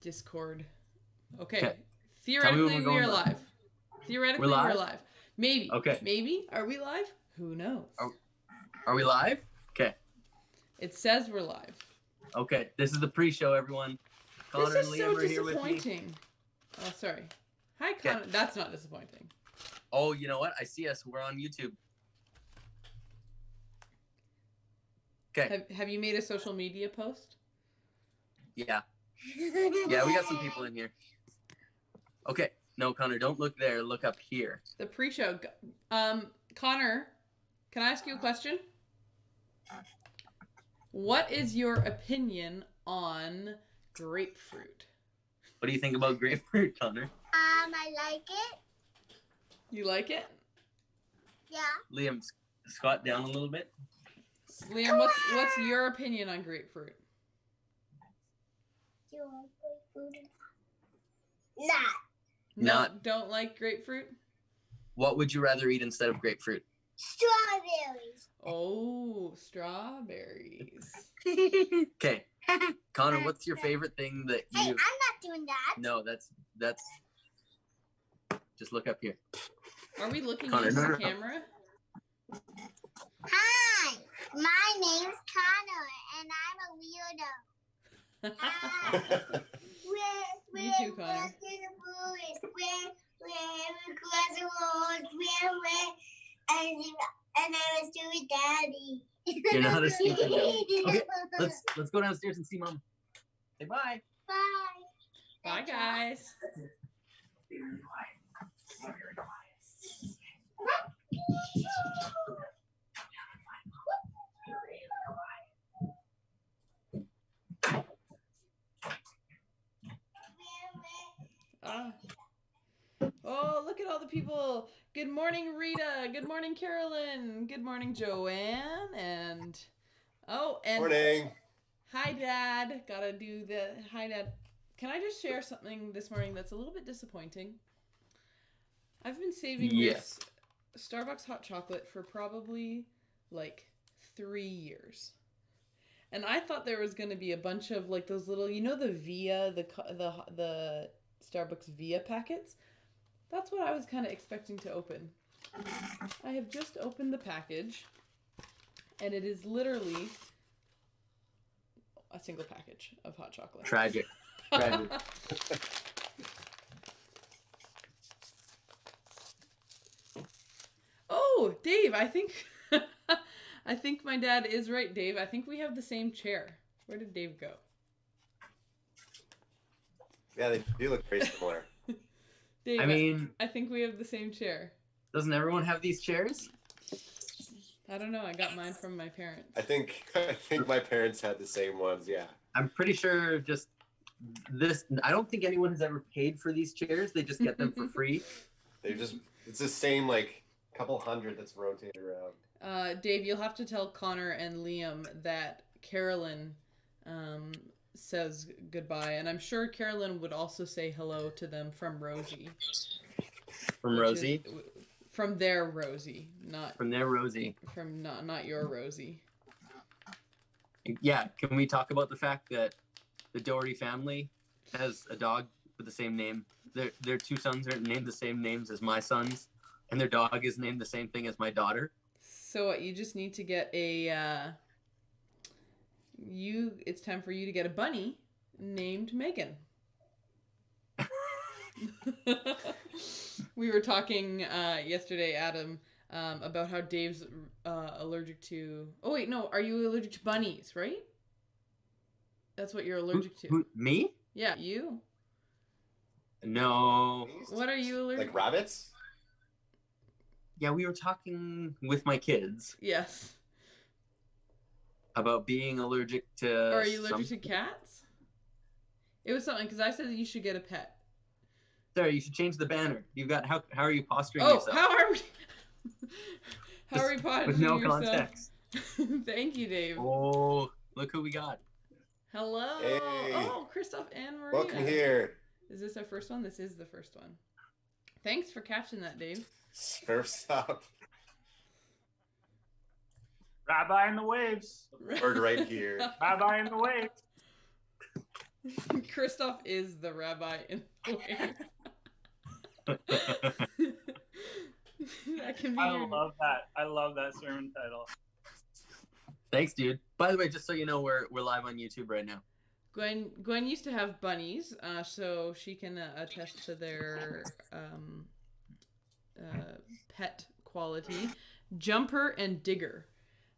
Discord. Okay. Theoretically, we are live. Theoretically, we're live. Maybe. Okay. Maybe. Are we live? Who knows? Are we live? Okay. It says we're live. Okay. This is the pre-show, everyone. Connor this is and so Liam are here with me. disappointing. Oh, sorry. Hi, Connor. Okay. That's not disappointing. Oh, you know what? I see us. We're on YouTube. Okay. Have you made a social media post? Yeah. Yeah, we got some people in here. Okay. No, Connor, don't look there. Look up here. The pre-show. Connor, can I ask you a question? What is your opinion on grapefruit? What do you think about grapefruit, Connor? I like it. You like it? Yeah. Liam, squat down a little bit. Liam, what's your opinion on grapefruit? Do you like grapefruit? Not. Don't like grapefruit? What would you rather eat instead of grapefruit? Strawberries. Oh, strawberries. Okay. Connor, what's your favorite thing that you... Hey, I'm not doing that. No, that's... Just look up here. Are we looking Connor, into the camera? Hi, my name's Connor, and I'm a weirdo. You too, Connor. And I'm a stupid daddy. You're not a stupid daddy. Okay, let's go downstairs and see Mom. Say bye. Bye. Bye, guys. Very quiet. Very quiet. Oh, look at all the people. Good morning, Rita. Good morning, Carolyn. Good morning, Joanne. And morning. Hi, Dad. Gotta do the hi, Dad. Can I just share something this morning that's a little bit disappointing? I've been saving this Starbucks hot chocolate for probably like 3 years. And I thought there was going to be a bunch of like those little, you know, the Via, the Starbucks Via packets. That's what I was kind of expecting to open. I have just opened the package, and it is literally a single package of hot chocolate. Tragic. Oh, Dave, I think I think my dad is right, Dave. I think we have the same chair. Where did Dave go? Yeah, they do look very similar. Dave, I think we have the same chair. Doesn't everyone have these chairs? I don't know. I got mine from my parents. I think my parents had the same ones, yeah. I'm pretty sure just this, I don't think anyone has ever paid for these chairs. They just get them for free. It's the same, like, couple hundred that's rotated around. Dave, you'll have to tell Connor and Liam that Carolyn says goodbye, and I'm sure Carolyn would also say hello to them from Rosie. From Rosie? From their Rosie, not from their Rosie. From not your Rosie. Yeah, can we talk about the fact that the Doherty family has a dog with the same name? Their two sons are named the same names as my sons, and their dog is named the same thing as my daughter. So what, you just need to get it's time for you to get a bunny named Megan. We were talking yesterday, Adam, about how Dave's allergic to... Oh, wait, no. Are you allergic to bunnies, right? That's what you're allergic to. Me? Yeah, you. No. What are you allergic to? Like rabbits? Yeah, we were talking with my kids. Yes. About being allergic to... Or are you allergic to cats? It was something, because I said that you should get a pet. Sorry, you should change the banner. You've got... How are you posturing yourself? Oh, how are we... How are we posturing with no yourself? context. Thank you, Dave. Oh, look who we got. Hello. Hey. Oh, Christoph and Maria. Welcome here. Is this our first one? This is the first one. Thanks for catching that, Dave. Surf's up. Bye-bye in the waves. Bird right here. Bye-bye in the waves. Christoph is the rabbi in the wave. That can be I love that. I love that sermon title. Thanks, dude. By the way, just so you know, we're live on YouTube right now. Gwen used to have bunnies, so she can attest to their pet quality. Jumper and Digger.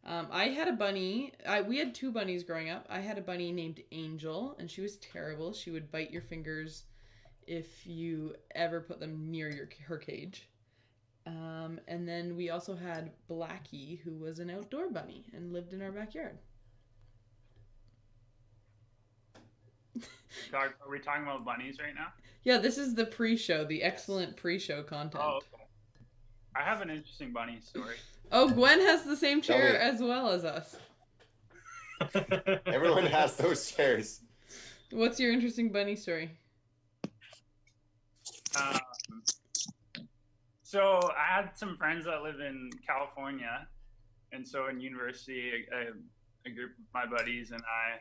I had a bunny. We had 2 bunnies growing up. I had a bunny named Angel, and she was terrible. She would bite your fingers if you ever put them near her cage. And then we also had Blackie, who was an outdoor bunny and lived in our backyard. Are we talking about bunnies right now? Yeah, this is the pre-show, the excellent pre-show content. Oh, okay. I have an interesting bunny story. Oh, Gwen has the same Tell chair me. as well as us. Everyone has those chairs. What's your interesting bunny story? So I had some friends that live in California, and so in university, a group of my buddies and I,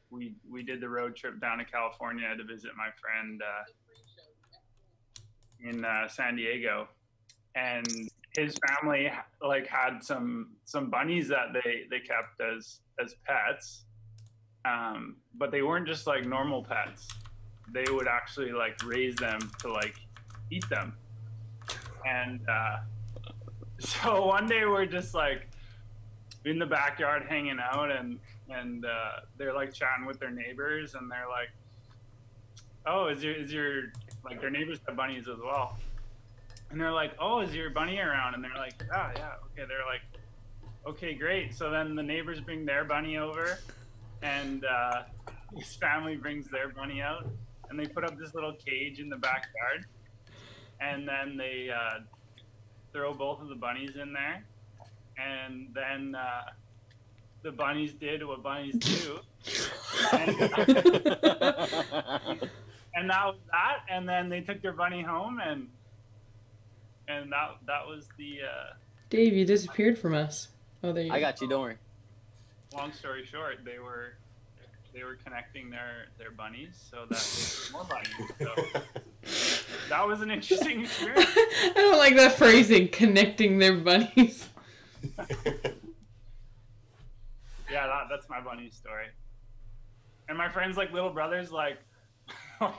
we did the road trip down to California to visit my friend in San Diego, and his family had some bunnies that they kept as pets, but they weren't just like normal pets. They would actually raise them to eat them. And so one day we're just in the backyard hanging out, and they're chatting with their neighbors, and they're like, "Oh, is your their neighbors have bunnies as well?" And they're like, "Oh, is your bunny around?" And they're like, "Yeah, okay." They're like, "Okay, great." So then the neighbors bring their bunny over, and his family brings their bunny out, and they put up this little cage in the backyard. And then they throw both of the bunnies in there, and then the bunnies did what bunnies do, and that was that. And then they took their bunny home, and that was the. Dave, you disappeared from us. Oh, there you go. I got you. Don't worry. Long story short, they were connecting their bunnies so that they were more bunnies. So. That was an interesting experience. I don't like that phrasing, connecting their bunnies. Yeah, that's my bunny story. And my friends, little brothers,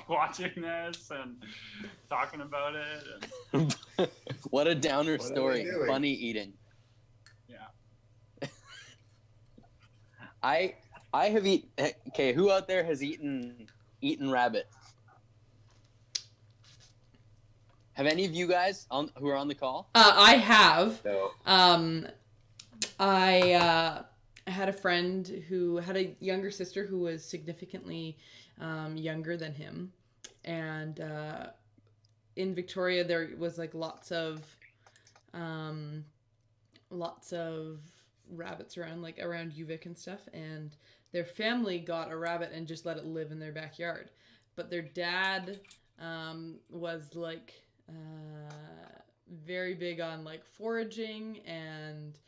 watching this and talking about it. And... What a downer What are they story. doing? Bunny eating. Yeah. I have eaten. Okay, who out there has eaten rabbit? Have any of you guys who are on the call? I have. No. I had a friend who had a younger sister who was significantly younger than him, and in Victoria there was lots of rabbits around, around UVic and stuff, and their family got a rabbit and just let it live in their backyard, but their dad was very big on foraging and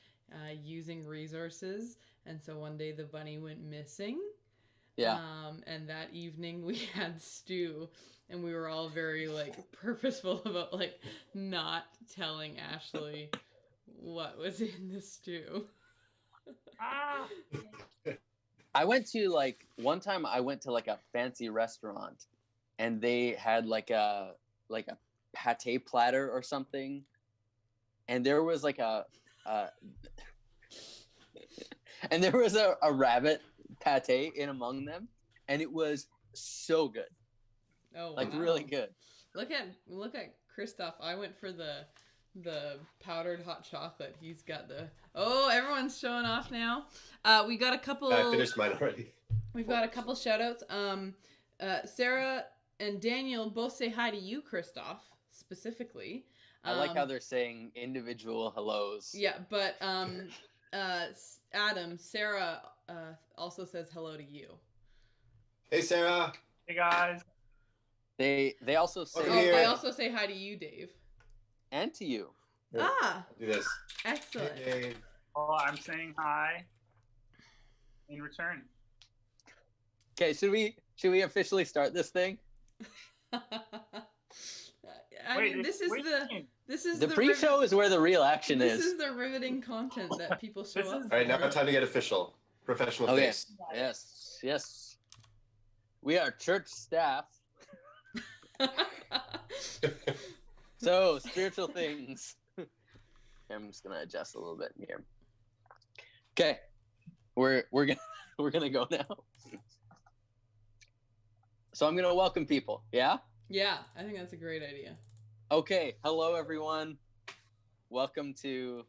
using resources, and so one day the bunny went missing. Yeah. And that evening we had stew, and we were all very purposeful about not telling Ashley what was in the stew. I went to one time I went to a fancy restaurant, and they had a pate platter or something, and there was and there was a rabbit pate in among them, and it was so good. Oh, wow. Really good. Look at Christoph. I went for the powdered hot chocolate. He's got the... Oh, everyone's showing off now. We got a couple... I finished mine already. We've got a couple shout outs. Sarah and Daniel both say hi to you, Christoph, specifically. I like how they're saying individual hellos. Yeah, but Adam, Sarah also says hello to you. Hey, Sarah. Hey guys. They also say... Over Oh, here. they also say hi to you, Dave. And to you. Here, Ah, do this. excellent. Hey. Well, I'm saying hi in return. Okay, should we Should we officially start this thing? This is the pre-show is where the real action is. This is the riveting content that people show up. All right, now it's time to get official. Professional face. Yes. We are church staff. So, spiritual things. I'm just gonna adjust a little bit here. Okay, we're gonna go now. So I'm gonna welcome people. Yeah. Yeah, I think that's a great idea. Okay, hello everyone. Welcome to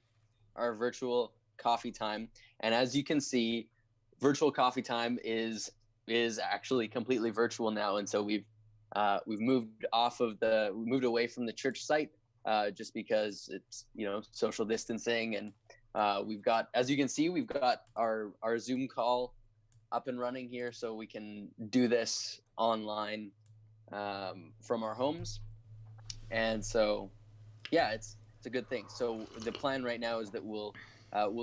our virtual coffee time. And as you can see, virtual coffee time is actually completely virtual now. And so we've moved away from the church site just because it's social distancing, and we've got, as you can see, we've got our Zoom call up and running here, so we can do this online from our homes. And so yeah, it's a good thing. So the plan right now is that we'll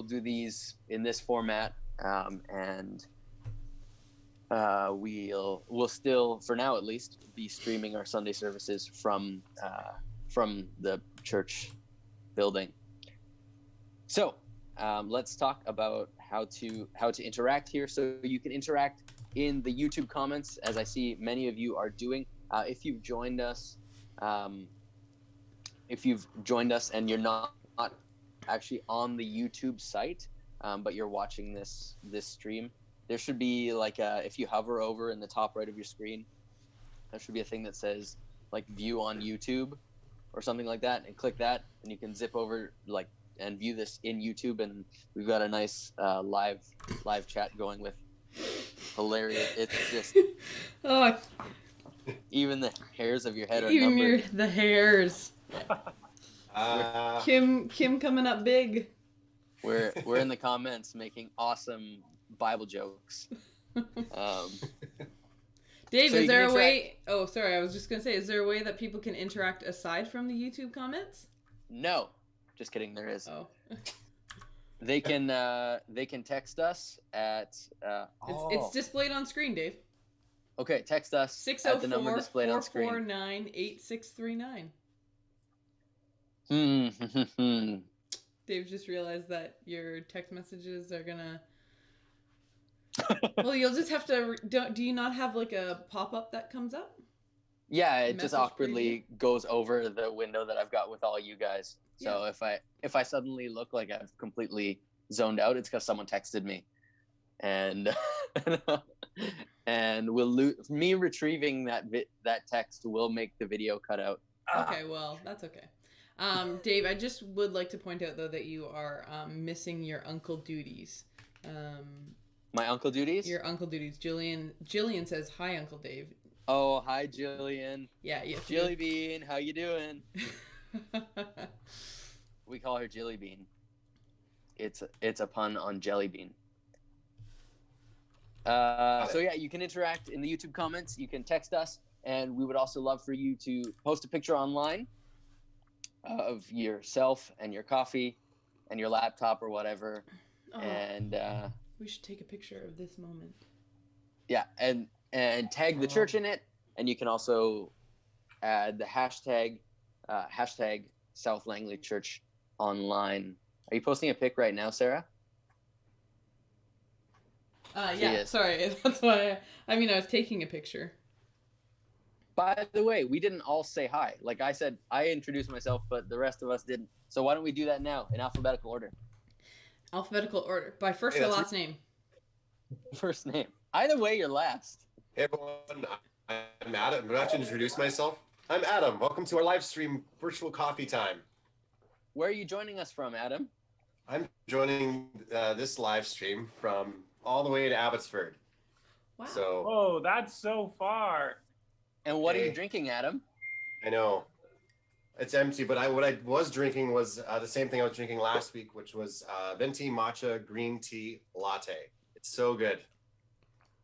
do these in this format, and we'll still, for now at least, be streaming our Sunday services from the church building. So let's talk about how to interact here. So you can interact in the YouTube comments, as I see many of you are doing. If you've joined us and you're not actually on the YouTube site, but you're watching this stream, there should be if you hover over in the top right of your screen, there should be a thing that says view on YouTube or something like that, and click that, and you can zip over and view this in YouTube. And we've got a nice live chat going with hilarious. It's just even the hairs of your head are numbered. The hairs. Kim coming up big. We're in the comments making awesome Bible jokes. Dave, so is there a way? Oh, sorry. I was just gonna say, is there a way that people can interact aside from the YouTube comments? No, just kidding. There is. Oh. They can text us at. It's displayed on screen, Dave. Okay, text us at the number displayed on screen. 604-449-8639. Dave just realized that your text messages are gonna. Well, you'll just have to. Do you not have a pop-up that comes up? Yeah, it just awkwardly goes over the window that I've got with all you guys. So if I suddenly look like I've completely zoned out, it's because someone texted me, and me retrieving that text will make the video cut out. Okay, well that's okay. Dave, I just would like to point out though that you are missing your uncle duties. My uncle duties? Your uncle duties. Jillian says, "Hi, Uncle Dave." Oh, hi, Jillian. Yeah. Jilly Bean, how you doing? We call her Jilly Bean. It's a pun on jelly bean. So yeah, you can interact in the YouTube comments. You can text us, and we would also love for you to post a picture online of yourself and your coffee and your laptop or whatever. Oh. And we should take a picture of this moment. Yeah, and tag the church in it, and you can also add the hashtag SOUTHLANGLEYCHURCHONLINE. Are you posting a pic right now, Sarah? Yeah, sorry. That's why I was taking a picture. By the way, we didn't all say hi. Like I said, I introduced myself, but the rest of us didn't. So why don't we do that now in alphabetical order? Alphabetical order. By first or last name? First name. Either way, you're last. Hey everyone, I'm Adam. I'm about to introduce myself. I'm Adam. Welcome to our live stream virtual coffee time. Where are you joining us from, Adam? I'm joining this live stream from all the way to Abbotsford. Wow. Oh, that's so far. And what are you drinking, Adam? I know. It's empty, but what I was drinking was the same thing I was drinking last week, which was venti matcha green tea latte. It's so good.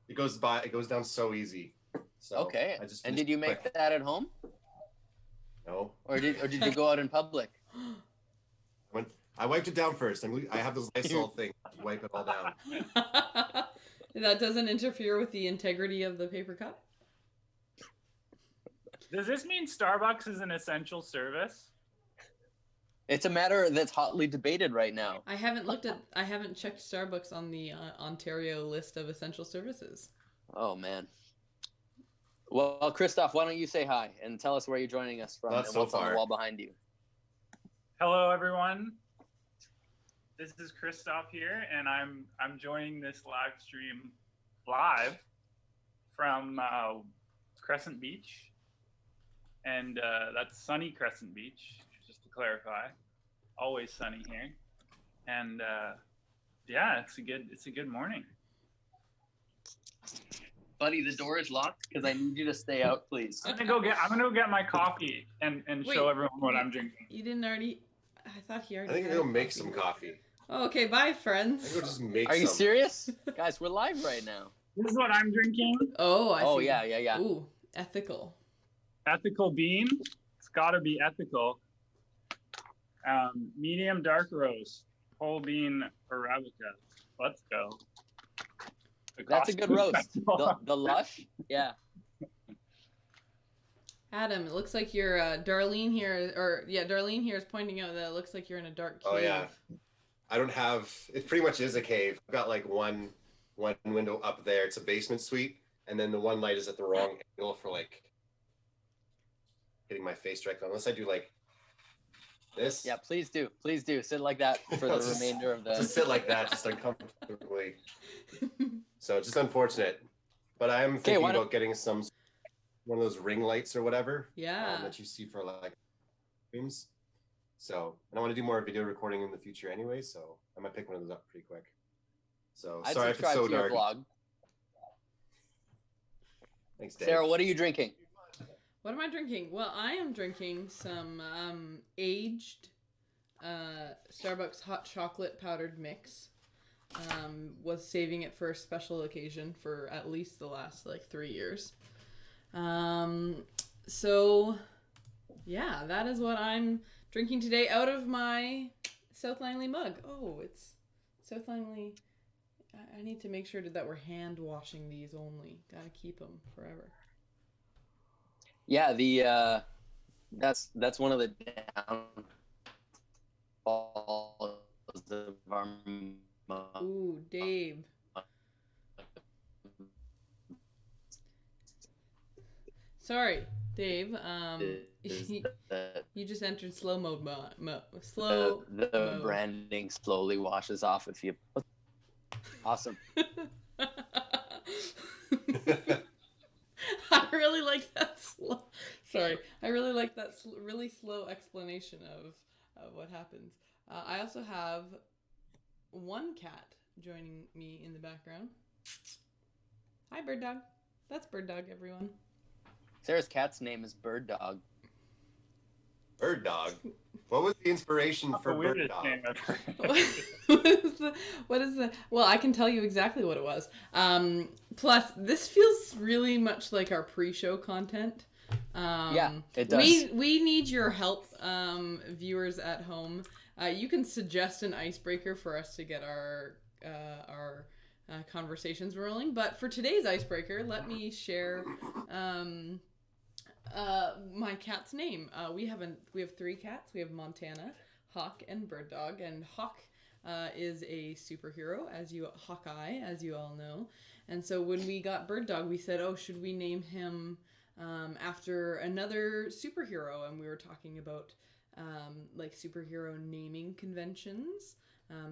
It goes down so easy. So okay. And did you make that at home? No. Or did you go out in public? I wiped it down first. I have this nice little thing. You wipe it all down. That doesn't interfere with the integrity of the paper cup? Does this mean Starbucks is an essential service? It's a matter that's hotly debated right now. I haven't checked Starbucks on the Ontario list of essential services. Oh, man. Well, Christoph, why don't you say hi and tell us where you're joining us from Not and so what's on far. the wall behind you. Hello, everyone. This is Christoph here, and I'm joining this live stream live from Crescent Beach, and that's sunny Crescent Beach, just to clarify. Always sunny here, and yeah, it's a good morning. Buddy, the door is locked because I need you to stay out, please. I'm gonna go get my coffee and Wait, show everyone what I'm drinking. You didn't already... I thought he already I think had we'll make coffee. some coffee. Oh, okay, bye, I friends. think we'll just make Are you some. serious? Guys, we're live right now. This is what I'm drinking. Oh, I see. Oh, yeah. Ooh, ethical. Ethical bean. It's gotta be ethical. Medium dark roast. Whole bean Arabica. Let's go. The That's a cost- good roast. The Lush? Yeah. Adam, it looks like you're Darlene here, Darlene here is pointing out that it looks like you're in a dark cave. Oh, yeah. I don't have. It pretty much is a cave. I've got like one window up there. It's a basement suite, and then the one light is at the wrong angle for like hitting my face directly. Unless I do like this. Yeah, please do. Please do. Sit like that for the Just- remainder of the... Just sit like that, just uncomfortably. So it's just unfortunate. But I am thinking why don't- about getting one of those ring lights or whatever. Yeah. That you see for like streams. So, and I want to do more video recording in the future anyway, so I might pick one of those up pretty quick. So I'd sorry if it's subscribe so to your dark. vlog. Thanks, Dave. Sarah, what are you drinking? What am I drinking? Well, I am drinking some aged Starbucks hot chocolate powdered mix. Was saving it for a special occasion for at least the last like 3 years. So yeah, that is what I'm drinking today out of my South Langley mug. Oh, it's South Langley. I need to make sure that we're hand washing these only. Gotta keep them forever. Yeah, the that's one of the downfalls of our mug. Ooh, Dave. Sorry, Dave. You just entered slow mode. Slow. The mode. branding slowly washes off if you. Awesome. I really like that slow. Sorry, I really like that really slow explanation of what happens. I also have one cat joining me in the background. Hi, Bird Dog. That's Bird Dog, everyone. Sarah's cat's name is Bird Dog. Bird Dog. What was the inspiration for The Bird weirdest Dog? name ever. what is the well, I can tell you exactly what it was. Plus this feels really much like our pre-show content. Yeah, it does. We need your help, viewers at home. You can suggest an icebreaker for us to get our conversations rolling, but for today's icebreaker, let me share my cat's name. We have 3 cats. We have Montana, Hawk, and Bird Dog. And Hawk is a superhero, Hawkeye, as you all know. And so when we got Bird Dog, we said, oh, should we name him after another superhero? And we were talking about like superhero naming conventions.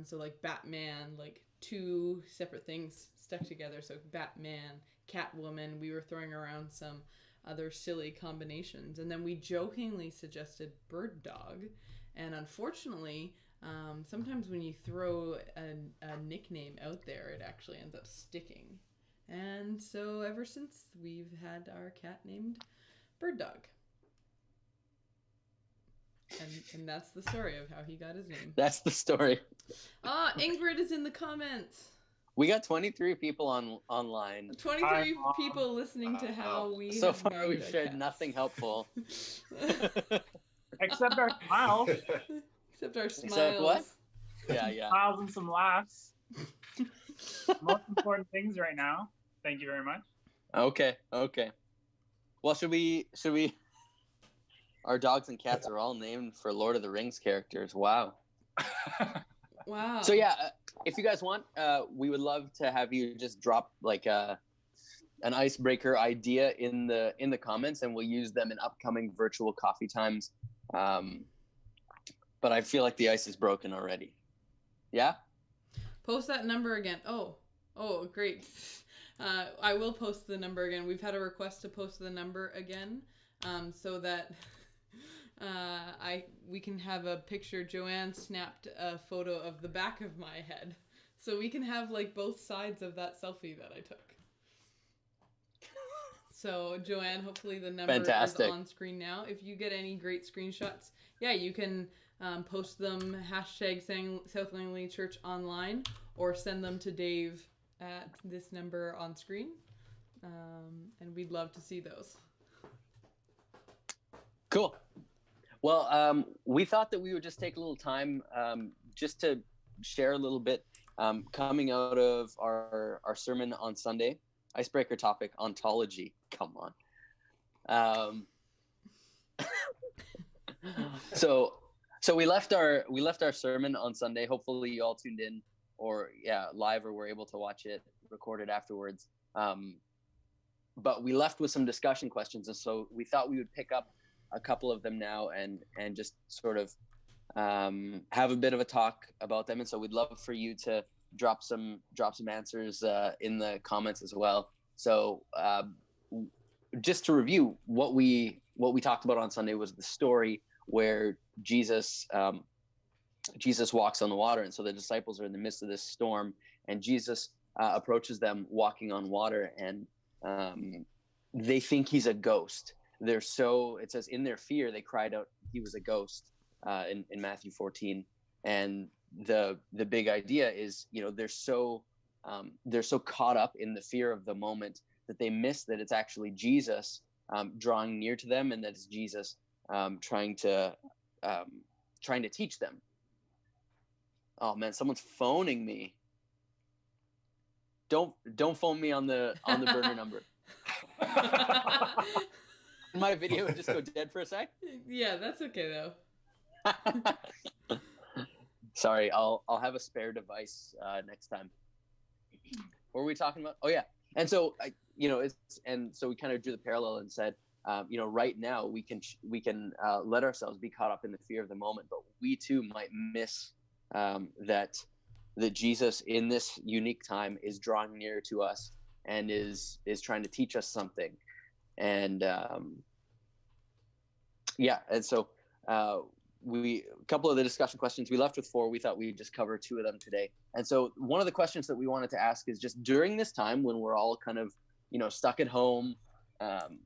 So like Batman, like 2 separate things stuck together. So Batman, Catwoman. We were throwing around some other silly combinations, and then we jokingly suggested Bird Dog. And unfortunately, sometimes when you throw a nickname out there, it actually ends up sticking. And so ever since, we've had our cat named Bird Dog. And that's the story of how he got his name. That's the story. Ingrid is in the comments. We got 23 people online. 23 people listening to how we So have far, named we've our shared cats. nothing helpful. Except our smiles. Except our smiles. Except what? Yeah. Smiles and some laughs. Most important things right now. Thank you very much. Okay. Well, should we? Our dogs and cats are all named for Lord of the Rings characters. Wow. Wow. So yeah, if you guys want, we would love to have you just drop like an icebreaker idea in the comments, and we'll use them in upcoming virtual coffee times. But I feel like the ice is broken already. Yeah. Post that number again. Oh, great. I will post the number again. We've had a request to post the number again, so that we can have a picture. Joanne snapped a photo of the back of my head, so we can have like both sides of that selfie that I took. So Joanne, hopefully the number Fantastic. is on screen now. If you get any great screenshots, yeah, you can post them #SouthLangleyChurchOnline or send them to Dave at this number on screen, and we'd love to see those. Cool. Well, we thought that we would just take a little time just to share a little bit coming out of our sermon on Sunday. Icebreaker topic, ontology. Come on. So we left our sermon on Sunday. Hopefully you all tuned in, or live, or were able to watch it recorded afterwards. But we left with some discussion questions, and so we thought we would pick up a couple of them now and just sort of have a bit of a talk about them. And so we'd love for you to drop some answers in the comments as well. So just to review, what we talked about on Sunday was the story where Jesus walks on the water, and so the disciples are in the midst of this storm, and Jesus approaches them walking on water, and they think he's a ghost. It says in their fear they cried out he was a ghost in Matthew 14. And the big idea is, they're so caught up in the fear of the moment that they miss that it's actually Jesus drawing near to them, and that it's Jesus trying to teach them. Oh man, someone's phoning me. Don't phone me on the burner number. My video would just go dead for a sec. Yeah, that's okay though. Sorry, I'll have a spare device next time. What were we talking about? Oh yeah, and so so we kind of drew the parallel and said, right now we can let ourselves be caught up in the fear of the moment, but we too might miss that Jesus in this unique time is drawing near to us and is trying to teach us something. And and so a couple of the discussion questions we left with 4. We thought we'd just cover 2 of them today. And so one of the questions that we wanted to ask is, just during this time when we're all kind of stuck at home,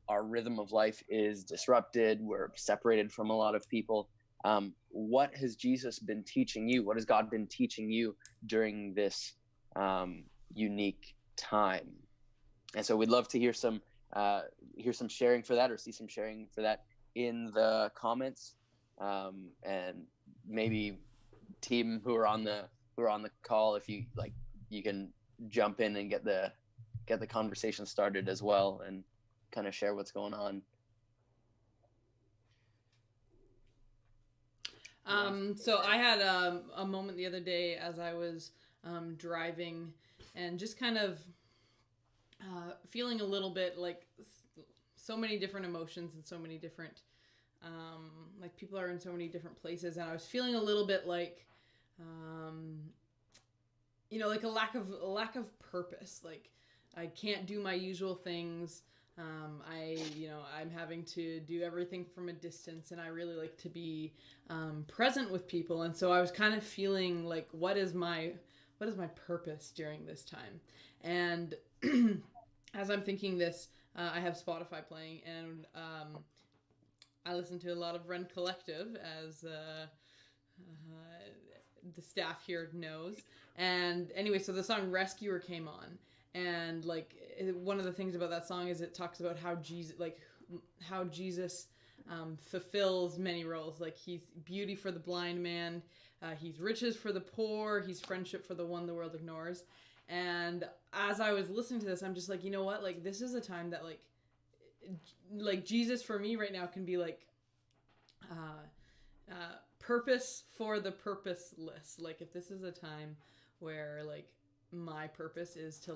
our rhythm of life is disrupted, we're separated from a lot of people, what has Jesus been teaching you? What has God been teaching you during this unique time? And so we'd love to hear some sharing for that, or see some sharing for that in the comments, and maybe team who are on the call, if you like, you can jump in and get the conversation started as well, and kind of share what's going on. So I had a moment the other day as I was driving, and just kind of feeling a little bit like so many different emotions and so many different like people are in so many different places, and I was feeling a little bit like like a lack of purpose. Like I can't do my usual things. I'm having to do everything from a distance, and I really like to be present with people. And so I was kind of feeling like, what is my purpose during this time? And as I'm thinking this, I have Spotify playing, and I listen to a lot of Rend Collective, as the staff here knows. And anyway, so the song Rescuer came on, and like one of the things about that song is it talks about how Jesus fulfills many roles. Like he's beauty for the blind man, he's riches for the poor, he's friendship for the one the world ignores. And as I was listening to this, I'm just like, you know what? Like this is a time that like Jesus for me right now can be like purpose for the purposeless. Like if this is a time where like my purpose is to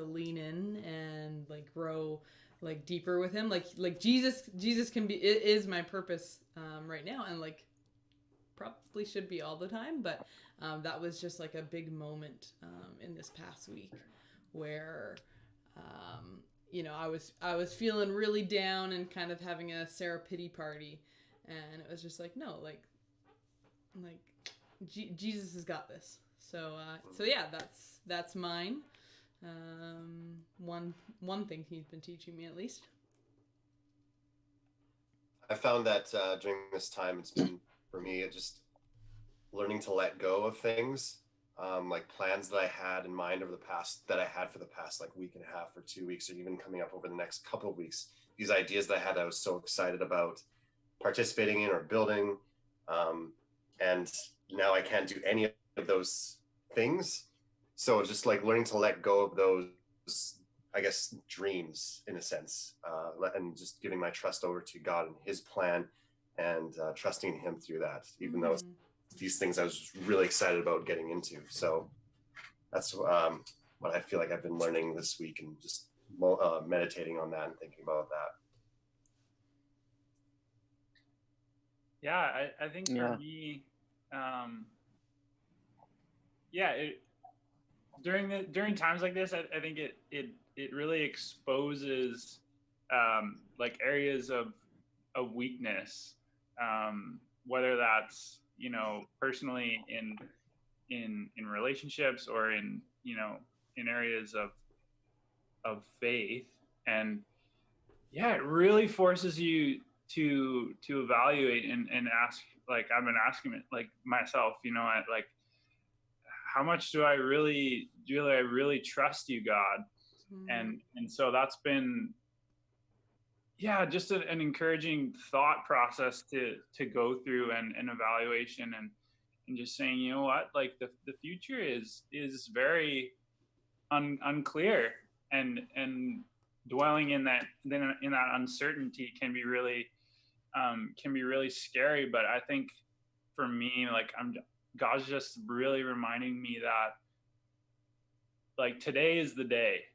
lean in and like grow like deeper with him, like Jesus can be, it is my purpose right now, and like probably should be all the time, but that was just like a big moment in this past week where I was feeling really down and kind of having a Sarah pity party, and it was just like, no, like Jesus has got this. So yeah, that's mine. One thing he's been teaching me, at least. I found that during this time, it's been for me just learning to let go of things, like plans that I had in mind that I had for the past like week and a half or 2 weeks, or even coming up over the next couple of weeks. These ideas that I had, I was so excited about participating in or building, and now I can't do any of those things. So just like learning to let go of those, I guess, dreams in a sense, and just giving my trust over to God and his plan, and trusting him through that, even though these things I was just really excited about getting into. So that's what I feel like I've been learning this week, and just meditating on that and thinking about that. Yeah, I think for me, during times like this, I think it really exposes like areas of weakness, whether that's personally in relationships, or in areas of faith. And yeah, it really forces you to evaluate and ask, like I've been asking it like myself, like, how much do I really trust you, God? And so that's been just an encouraging thought process to go through, and an evaluation, and just saying, you know what, like the future is very unclear, and dwelling in that uncertainty can be really scary. But I think for me, like God's just really reminding me that like today is the day.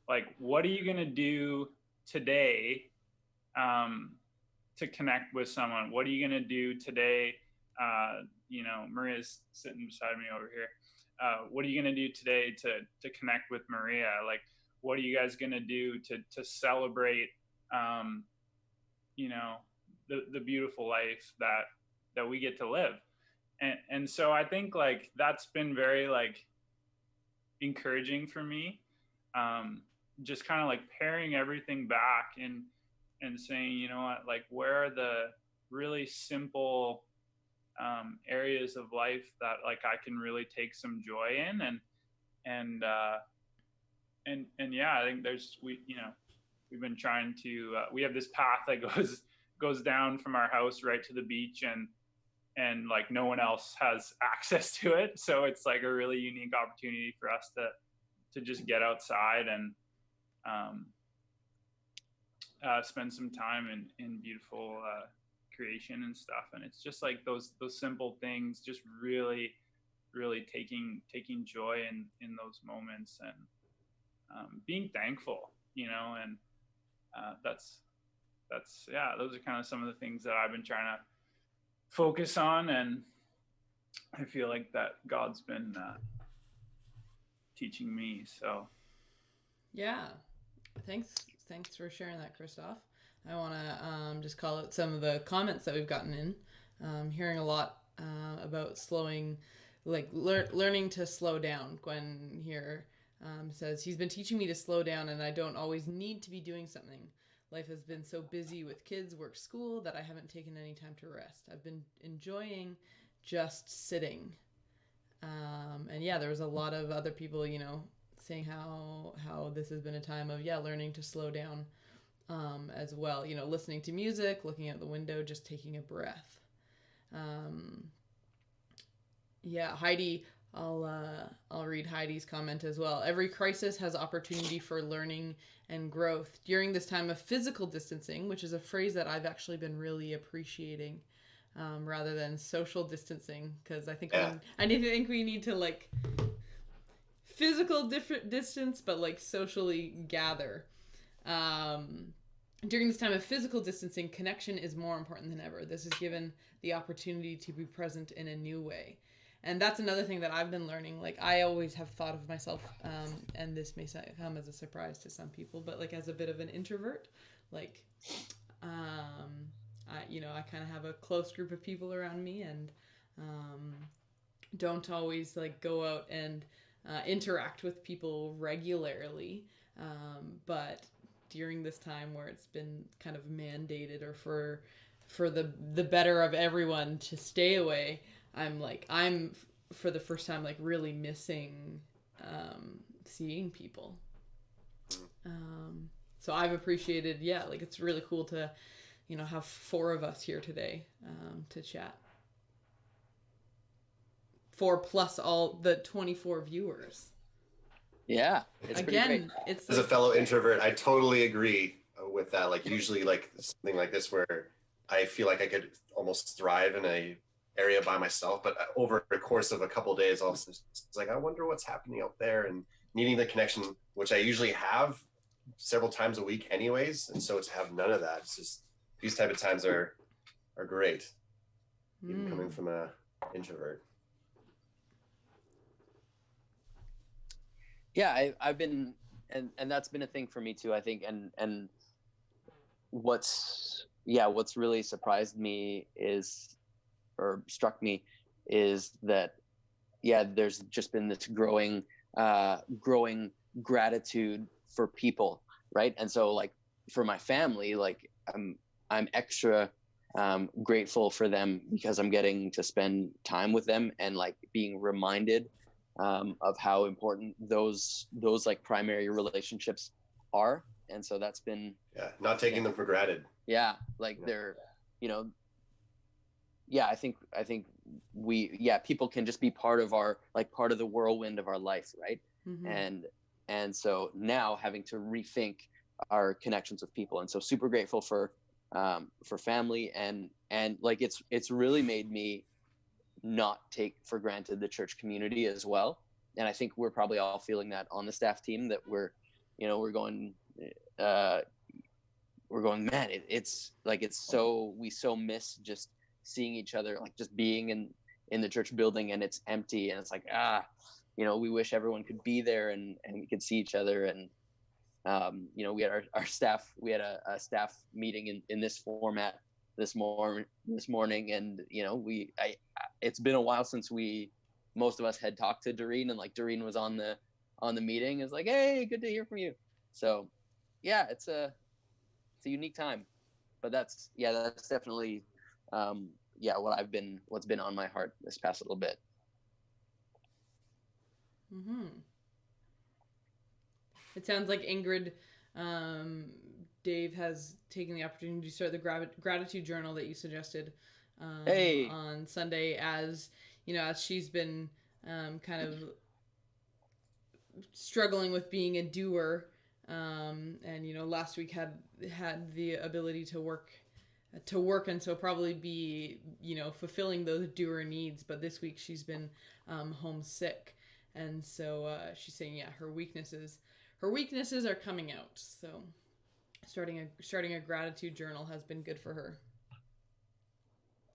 Like, what are you going to do today to connect with someone? What are you going to do today? Maria's sitting beside me over here. What are you going to do today to connect with Maria? Like, what are you guys going to do to celebrate, the beautiful life that we get to live? And so I think like that's been very like encouraging for me. Just kind of like paring everything back and saying, you know what, like where are the really simple areas of life that like I can really take some joy in, and yeah, I think we've been trying to we have this path that goes down from our house right to the beach, and like no one else has access to it, so it's like a really unique opportunity for us to just get outside and spend some time in beautiful creation and stuff. And it's just like those simple things, just really taking joy in those moments, and being thankful, and that's those are kind of some of the things that I've been trying to focus on, and I feel like that God's been teaching me. So yeah, thanks for sharing that, Christoph. I want to just call out some of the comments that we've gotten in. Hearing a lot about slowing, like learning to slow down. Gwen here says, he's been teaching me to slow down, and I don't always need to be doing something. Life has been so busy with kids, work, school, that I haven't taken any time to rest. I've been enjoying just sitting. And yeah, there was a lot of other people, saying how this has been a time of, learning to slow down. as well. You know, listening to music, looking out the window, just taking a breath. Yeah, Heidi, I'll read Heidi's comment as well. Every crisis has opportunity for learning and growth. During this time of physical distancing, which is a phrase that I've actually been really appreciating, rather than social distancing, because I think we need to like physical different distance, but like socially gather. During this time of physical distancing, connection is more important than ever. This is given the opportunity to be present in a new way. And that's another thing that I've been learning. Like, I always have thought of myself, and this may come as a surprise to some people, but like as a bit of an introvert. Like, I kind of have a close group of people around me, and don't always like go out and interact with people regularly. But during this time where it's been kind of mandated, or for the better of everyone to stay away, I'm for the first time like really missing seeing people. So I've appreciated, like it's really cool to, have 4 of us here today to chat. 4 plus all the 24 viewers. Yeah, it's again, pretty great. It's as a fellow introvert, I totally agree with that. Like usually, like something like this where I feel like I could almost thrive in a area by myself, but over the course of a couple of days, also it's like I wonder what's happening out there, and needing the connection, which I usually have several times a week, anyways. And so to have none of that, it's just these type of times are great, even coming from a introvert. Yeah, I've been, and that's been a thing for me too, I think. And what's really surprised me or struck me is that, there's just been this growing gratitude for people. Right. And so like for my family, like I'm extra grateful for them because I'm getting to spend time with them and like being reminded of how important those like primary relationships are. And so that's been not taking them for granted. Like they're I think people can just be part of the whirlwind of our life, right? And so now having to rethink our connections with people, and so super grateful for family, and like it's really made me not take for granted the church community as well. And I think we're probably all feeling that on the staff team, that we're going, man, it's so, we so miss just seeing each other, like just being in the church building and it's empty, and it's like, we wish everyone could be there and we could see each other. And we had our staff, we had a staff meeting in this format this morning, and it's been a while since most of us had talked to Doreen, and like Doreen was on the meeting. It's like, hey, good to hear from you. So it's a unique time, but that's definitely what's been on my heart this past little bit. It sounds like Ingrid, Dave has taken the opportunity to start the gratitude journal that you suggested on Sunday, as as she's been kind of struggling with being a doer, and last week had the ability to work, and so probably be fulfilling those doer needs, but this week she's been homesick, and so she's saying her weaknesses are coming out. So starting a gratitude journal has been good for her.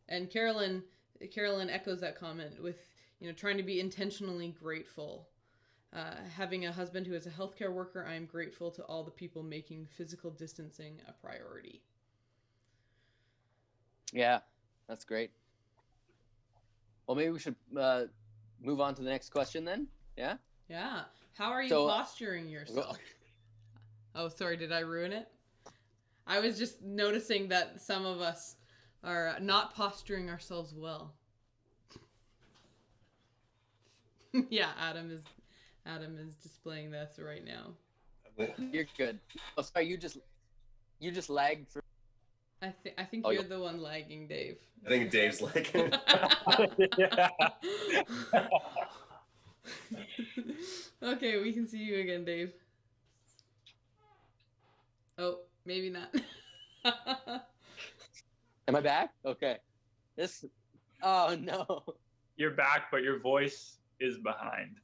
And Carolyn echoes that comment with trying to be intentionally grateful. Having a husband who is a healthcare worker, I am grateful to all the people making physical distancing a priority. Yeah, that's great. Well, maybe we should move on to the next question then. Yeah? Yeah. How are you posturing yourself? Oh, sorry, did I ruin it? I was just noticing that some of us are not posturing ourselves well. Yeah, Adam is displaying this right now. You're good. Oh, sorry, you just You just lagged for. I think Oh, you're the one lagging, Dave. I think Dave's like. Okay, we can see you again, Dave. Oh, maybe not. Am I back? Okay. This. Oh no. You're back, but your voice is behind.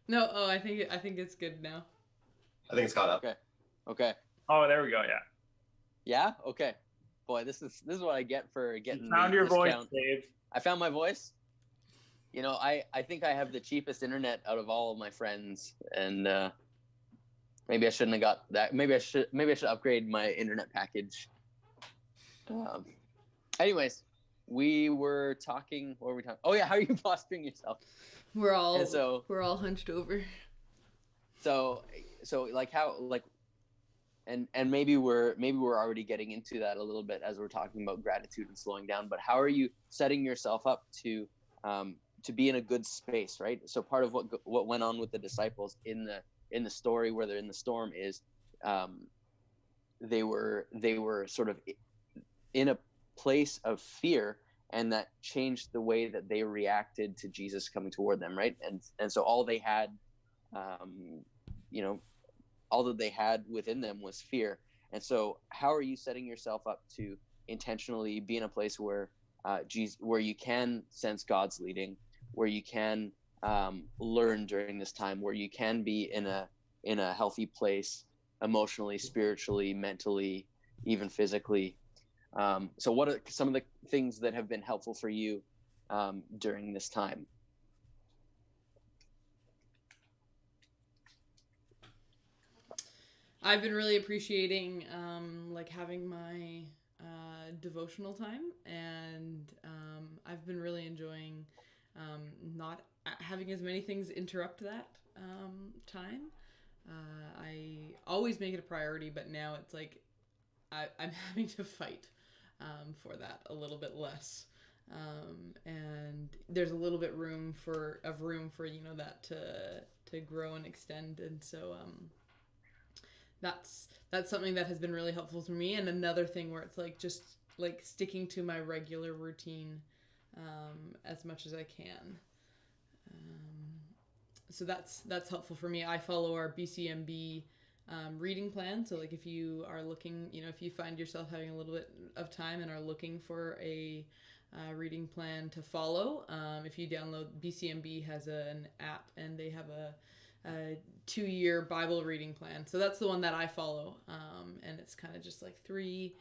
No, oh, I think it's good now. I think it's caught up. Okay. Oh, there we go. Yeah. Yeah. Okay. Boy, this is what I get for getting. You found the your voice, discount. Dave. I found my voice. You know, I think I have the cheapest internet out of all of my friends, and maybe I shouldn't have got that. Maybe I should upgrade my internet package. Anyways, we were talking. What were we talking? Oh yeah, how are you posturing yourself? We're all hunched over. So like how like, and maybe we're already getting into that a little bit as we're talking about gratitude and slowing down. But how are you setting yourself up to be in a good space, right? So part of what went on with the disciples in the story where they're in the storm is they were sort of in a place of fear, and that changed the way that they reacted to Jesus coming toward them, right? And so all they had, all that they had within them was fear. And so how are you setting yourself up to intentionally be in a place where where you can sense God's leading, where you can learn during this time, where you can be in a healthy place emotionally, spiritually, mentally, even physically? So what are some of the things that have been helpful for you during this time? I've been really appreciating like having my devotional time, and I've been really enjoying not having as many things interrupt that time. I always make it a priority, but now it's like I'm having to fight for that a little bit less, and there's a little bit room for that to grow and extend, and so that's something that has been really helpful for me. And another thing where it's like just like sticking to my regular routine as much as I can. So that's helpful for me. I follow our BCMB reading plan. So like if you are looking, if you find yourself having a little bit of time and are looking for a reading plan to follow, if you download, BCMB has an app, and they have a 2-year Bible reading plan. So that's the one that I follow. And it's kind of just like three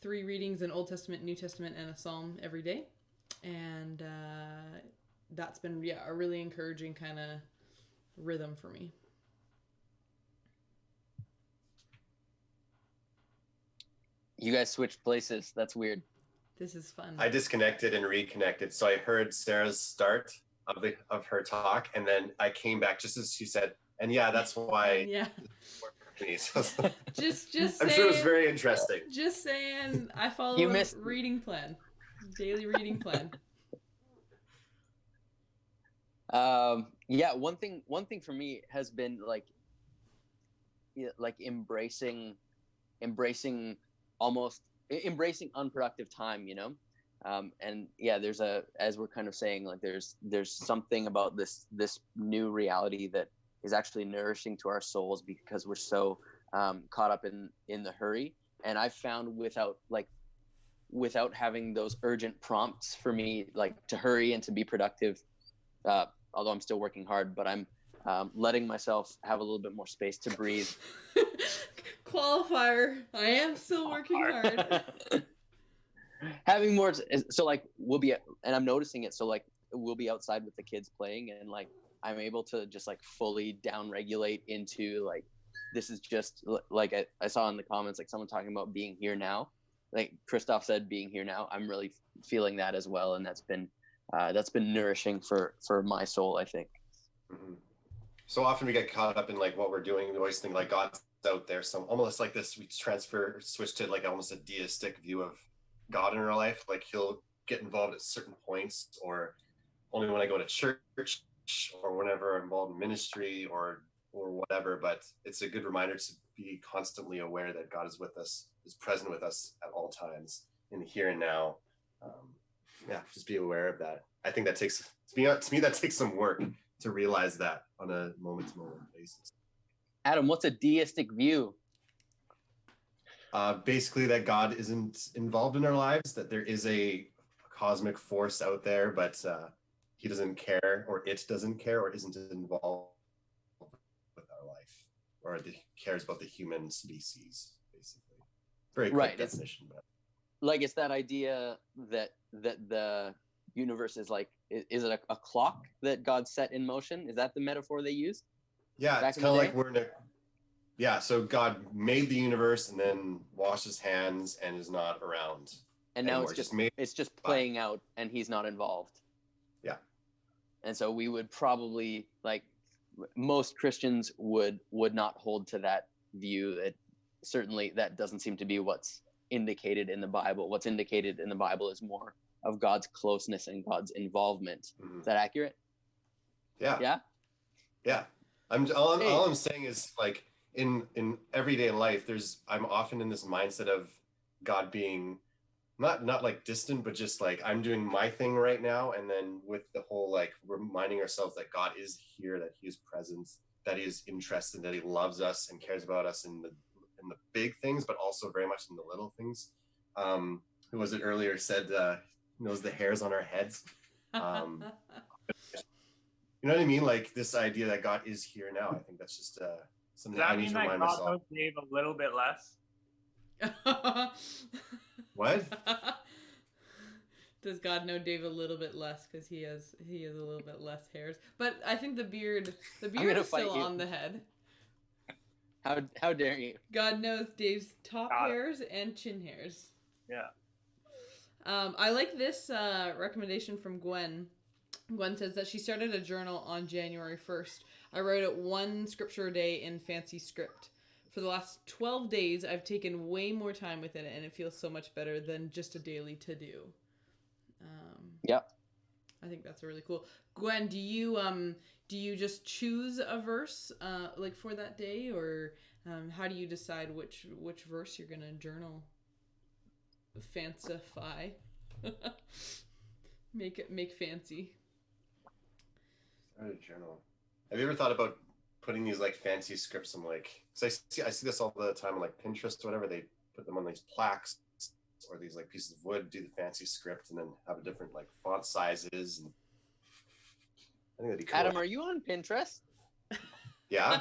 readings, an Old Testament, New Testament, and a Psalm every day. And that's been a really encouraging kind of rhythm for me. You guys switched places. That's weird. This is fun. I disconnected and reconnected, so I heard Sarah's start of her talk, and then I came back just as she said, and yeah, that's why. Yeah. just I'm sure it was very interesting. Just saying, I follow a reading plan, daily reading plan. Yeah, one thing for me has been like embracing unproductive time, and yeah, as we're kind of saying, like there's something about this new reality that is actually nourishing to our souls, because we're so caught up in the hurry. And I've found without having those urgent prompts for me, like to hurry and to be productive, although I'm still working hard, but I'm letting myself have a little bit more space to breathe. Qualifier. I am still working hard. Having more, so like and I'm noticing it. So like we'll be outside with the kids playing, and like I'm able to just like fully down regulate into like, this is just like I saw in the comments, like someone talking about being here now. Like Christoph said, being here now. I'm really feeling that as well, and that's been nourishing for my soul, I think. Mm-hmm. So often we get caught up in like what we're doing. We always think like God's out there. So almost like this, we switch to like almost a deistic view of God in our life. Like he'll get involved at certain points, or only when I go to church, or whenever I'm involved in ministry, or or whatever, but it's a good reminder to be constantly aware that God is with us, is present with us at all times in the here and now. Just be aware of that. I think that takes, to me, that takes some work to realize that on a moment-to-moment basis. Adam, what's a deistic view? Basically that God isn't involved in our lives, that there is a cosmic force out there, but he doesn't care, or it doesn't care, or isn't involved with our life, or cares about the human species, basically. Very quick definition. But it's that idea that the universe is like, is it a clock that God set in motion? Is that the metaphor they used? Yeah, it's kind of like we're in a, so God made the universe and then washed his hands and is not around. And now it's just playing out and he's not involved. Yeah. And so we would probably, most Christians would not hold to that view. That certainly that doesn't seem to be what's indicated in the Bible. What's indicated in the Bible is more of God's closeness and God's involvement. Mm-hmm. Is that accurate? Yeah. Yeah. Yeah. All I'm saying is, like, in everyday life, I'm often in this mindset of God being not like distant, but just like I'm doing my thing right now. And then with the whole, like, reminding ourselves that God is here, that he is present, that he is interested, that he loves us and cares about us in the big things, but also very much in the little things. Who was it earlier said, knows the hairs on our heads. You know what I mean? Like this idea that God is here now. I think that's just something I need to remind myself. Does that mean that God knows Dave a little bit less? What? Does God know Dave a little bit less because he has a little bit less hairs? But I think the beard is still on the head. How dare you? God knows Dave's top hairs and chin hairs. Yeah. I like this recommendation from Gwen. Gwen says that she started a journal on January 1st. I wrote it 1 scripture a day in fancy script. For the last 12 days, I've taken way more time with it, and it feels so much better than just a daily to-do. Yep. I think that's really cool. Gwen, do you just choose a verse for that day, or how do you decide which verse you're gonna journal? Fancify. Make fancy. Start a journal. Have you ever thought about putting these like fancy scripts in, like, because I see this all the time on like Pinterest or whatever, they put them on these plaques or these like pieces of wood, do the fancy script, and then have a different like font sizes, and I think that'd be cool. Adam, are you on Pinterest? Yeah.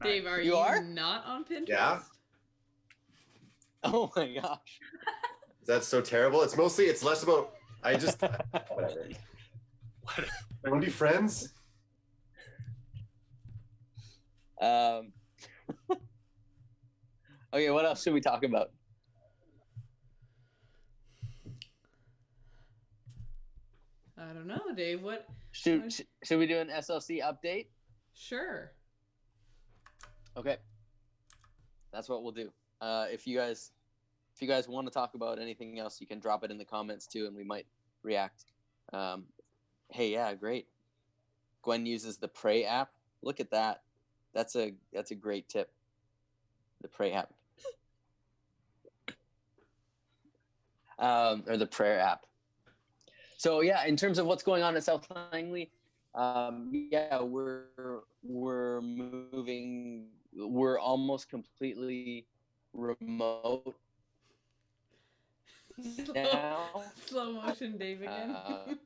Dave, are you not on Pinterest? Yeah. Oh my gosh. That's so terrible. It's less about, whatever. Want to be friends? Okay, what else should we talk about? I don't know, Dave. What should we do an SLC update? Sure. Okay. That's what we'll do. If you guys want to talk about anything else, you can drop it in the comments too, and we might react. Hey, yeah, great. Gwen uses the Pray app. Look at that. That's a great tip. The Pray app. Or the prayer app. So yeah, in terms of what's going on at South Langley, we're moving. We're almost completely remote now. Slow motion, Dave again.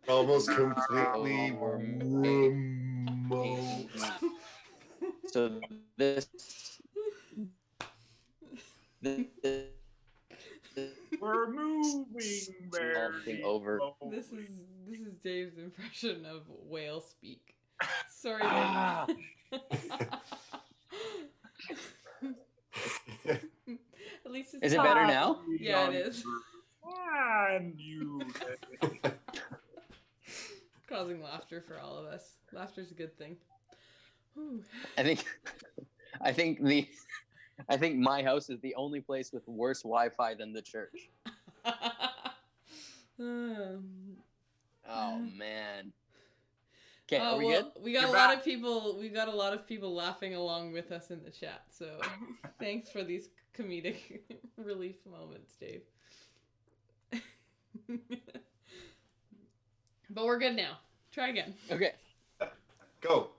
Almost completely remote. So this we're moving very over. This is Dave's impression of whale speak. Sorry, Dave. At least it's Is it better now? Yeah, it is. And you causing laughter for all of us. Laughter's a good thing. Whew. I think my house is the only place with worse Wi-Fi than the church. Oh man. Okay, are we good? We got You're a lot back. of people. We got a lot of people laughing along with us in the chat. So thanks for these comedic relief moments, Dave. But we're good now. Try again. Okay. Go.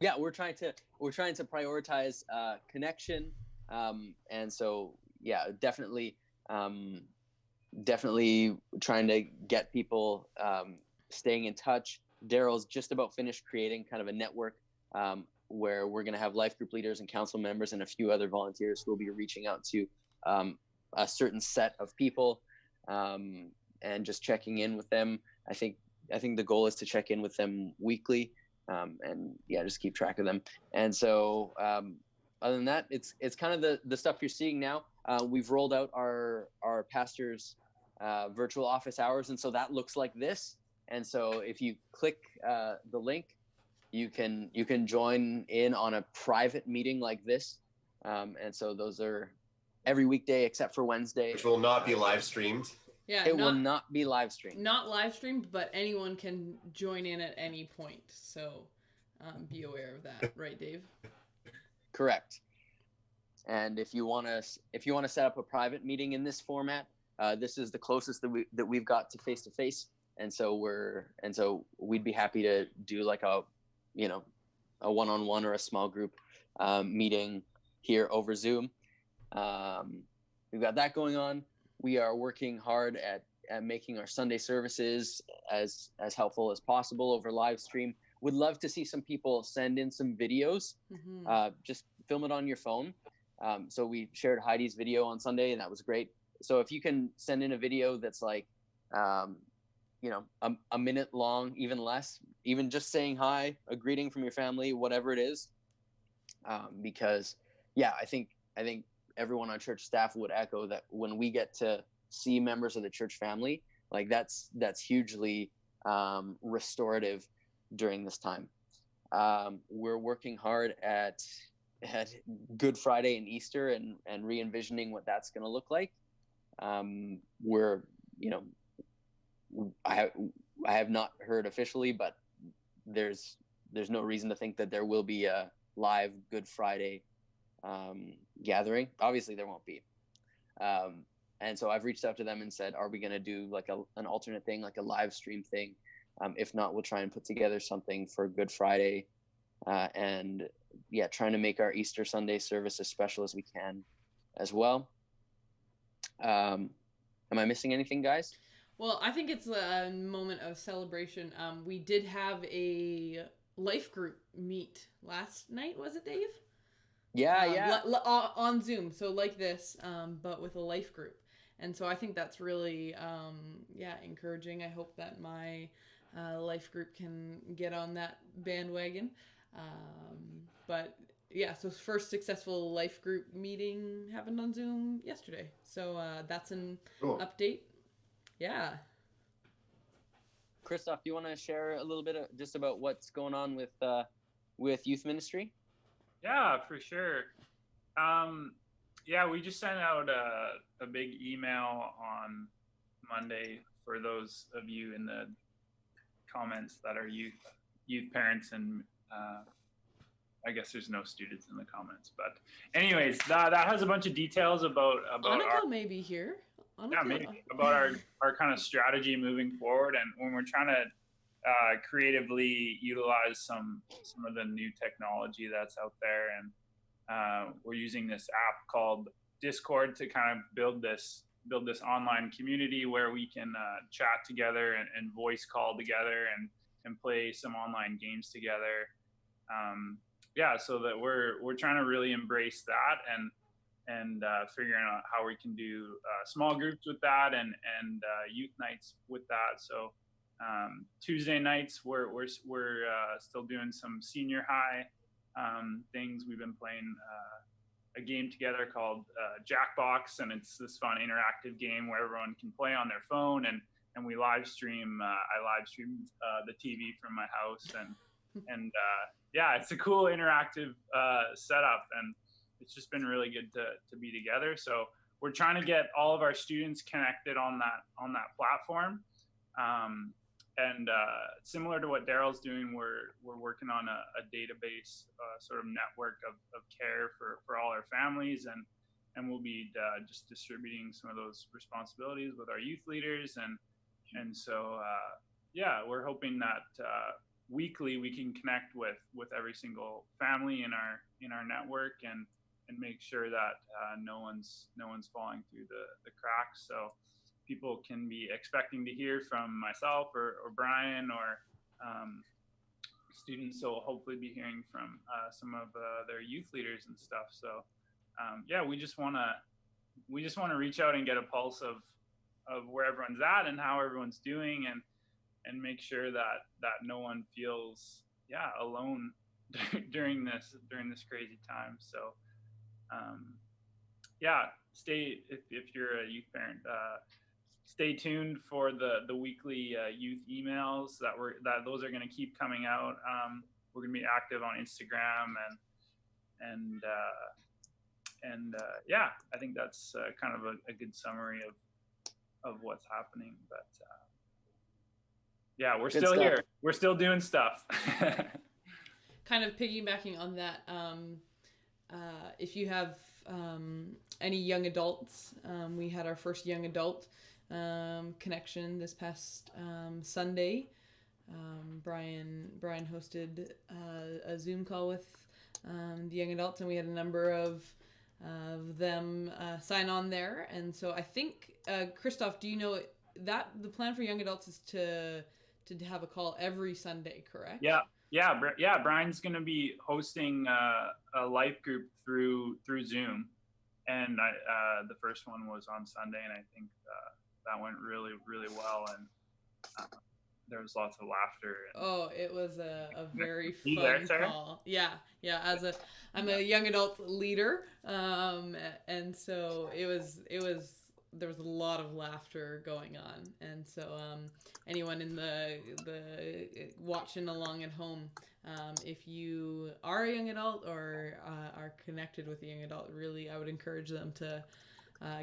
Yeah, we're trying to prioritize connection, and so yeah, definitely trying to get people staying in touch. Daryl's just about finished creating kind of a network where we're going to have life group leaders and council members and a few other volunteers who will be reaching out to a certain set of people and just checking in with them. I think the goal is to check in with them weekly and yeah, just keep track of them. And so other than that, it's kind of the stuff you're seeing now. We've rolled out our pastors' virtual office hours, and so that looks like this. And so if you click the link, you can join in on a private meeting like this. And so those are every weekday except for Wednesday, Which will not be live streamed. Yeah, it will not be live streamed. Not live streamed, but anyone can join in at any point. So be aware of that, right, Dave? Correct. And if you want to set up a private meeting in this format, this is the closest that we've got to face. And so we'd be happy to do like a one-on-one or a small group meeting here over Zoom. We've got that going on. We are working hard at making our Sunday services as helpful as possible over live stream. Would love to see some people send in some videos. Mm-hmm. Just film it on your phone. So we shared Heidi's video on Sunday, and that was great. So if you can send in a video that's like, a minute long, even less, even just saying hi, a greeting from your family, whatever it is. Because yeah, I think everyone on church staff would echo that when we get to see members of the church family, like that's hugely restorative during this time. We're working hard at Good Friday and Easter and re-envisioning what that's going to look like. I have not heard officially, but there's no reason to think that there will be a live Good Friday gathering. Obviously there won't be. And so I've reached out to them and said, are we going to do like an alternate thing, like a live stream thing? If not, we'll try and put together something for Good Friday. And yeah, trying to make our Easter Sunday service as special as we can as well. Am I missing anything, guys? Well, I think it's a moment of celebration. We did have a life group meet last night, was it, Dave? Yeah. On Zoom, so like this, but with a life group. And so I think that's really, encouraging. I hope that my life group can get on that bandwagon. But yeah, so first successful life group meeting happened on Zoom yesterday. So that's an update. Yeah. Christoph, do you want to share a little bit just about what's going on with youth ministry? Yeah, for sure. We just sent out a big email on Monday for those of you in the comments that are youth parents, and I guess there's no students in the comments, but anyways, that has a bunch of details about Annika may be here. Maybe about our kind of strategy moving forward, and when we're trying to creatively utilize some of the new technology that's out there, and we're using this app called Discord to kind of build this online community where we can chat together and voice call together and play some online games together. So that we're trying to really embrace that and figuring out how we can do small groups with that and youth nights with that. So Tuesday nights we're still doing some senior high things. We've been playing a game together called Jackbox, and it's this fun interactive game where everyone can play on their phone, and we live stream. I live streamed the TV from my house, and it's a cool interactive setup, and it's just been really good to be together. So we're trying to get all of our students connected on that platform. And similar to what Daryl's doing, we're working on a database sort of network of care for all our families, and we'll be just distributing some of those responsibilities with our youth leaders, and so yeah, we're hoping that weekly we can connect with every single family in our network and make sure that no one's falling through the cracks. So people can be expecting to hear from myself or Brian or students will hopefully be hearing from some of their youth leaders and stuff. So yeah, we just want to reach out and get a pulse of where everyone's at and how everyone's doing, and make sure that no one feels alone during this crazy time. So yeah, if you're a youth parent, stay tuned for the weekly youth emails that those are going to keep coming out. We're going to be active on Instagram and yeah, I think that's kind of a good summary of what's happening. But yeah, we're still here. We're still doing stuff. Kind of piggybacking on that, if you have any young adults, we had our first young adult connection this past Sunday. Brian hosted a Zoom call with the young adults, and we had a number of them sign on there. And so I think, Christoph, do you know that the plan for young adults is to have a call every Sunday, correct? Yeah. Brian's going to be hosting a life group through Zoom, and the first one was on Sunday, and I think that went really, really well, and there was lots of laughter. It was a very fun call. Yeah. I'm a young adult leader, and so it was there was a lot of laughter going on, and so anyone in the watching along at home, if you are a young adult or are connected with a young adult, really I would encourage them to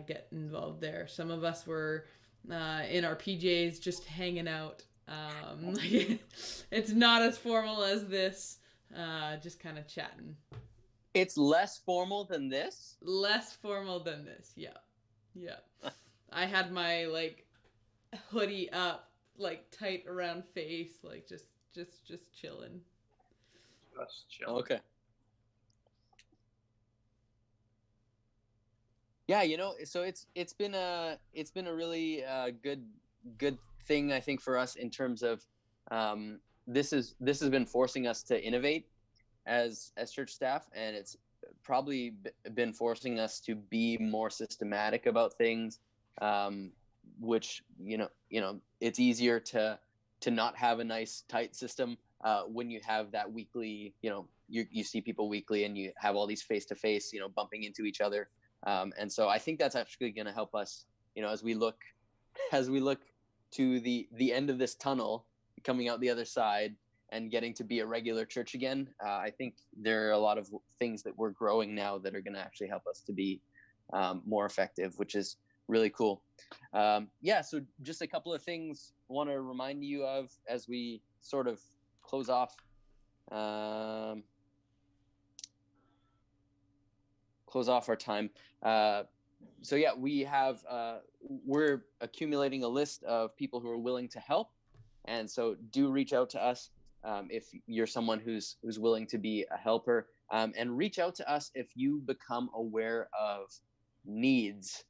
get involved there. Some of us were in our PJs just hanging out. It's not as formal as this, just kind of chatting. It's less formal than this? Less formal than this, yeah. I had my hoodie up, tight around face, just chilling. Just chilling. Okay. Yeah, so it's been a really good thing, I think, for us in terms of this has been forcing us to innovate as church staff, and it's probably been forcing us to be more systematic about things, which it's easier to not have a nice tight system when you have that weekly, you see people weekly and you have all these face-to-face bumping into each other, and so I think that's actually going to help us as we look to the end of this tunnel, coming out the other side and getting to be a regular church again. I think there are a lot of things that we're growing now that are going to actually help us to be more effective, which is really cool. So just a couple of things I want to remind you of as we sort of close off our time. So yeah, we're accumulating a list of people who are willing to help, and so do reach out to us if you're someone who's willing to be a helper, and reach out to us if you become aware of needs